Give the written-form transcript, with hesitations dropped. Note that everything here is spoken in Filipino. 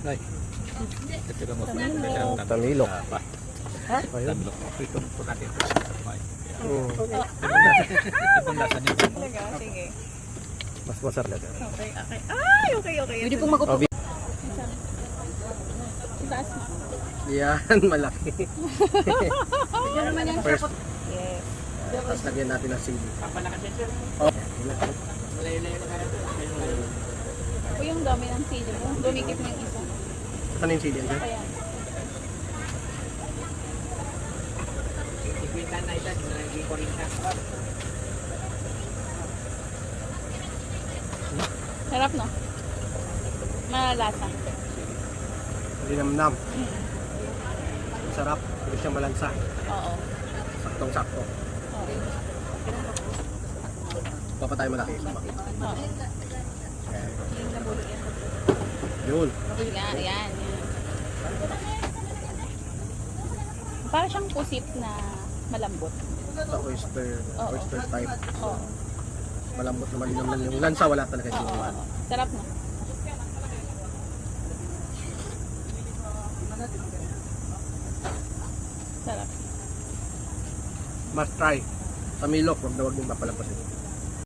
Nay. Ito mo. Tamilok. Ha? Ayun. Tamilok. Ito po natin. Oo. Itong lasa niyo. Talaga, sige. Mas masarap. Okay, okay. Ay, okay, okay. Pwede pong magutok. Itaas mo. Yan, malaki. Yan naman yan. First, Yes. tapos lagyan natin ng sili. Oh. O yung dami ng sili mo. Dumikit mo yung isa. Saan yung sili? Andyan? Ayan. Sarap, no? Malalasa. Linamnam. Masarap. Hindi siya malansa. Oo. Saktong-sakto. Oo. Pa tayo malaki. Oo. Yun. Yan, yan. Para siyang pusit na malambot. Sa oyster. Oo. Oyster type. Oo. Malambot na malinamnam. Yung lansa wala talaga Oo. siya. Oo. Sarap, no? Sarap. Must try. Tamilok. Huwag na huwag yung mapalampasin.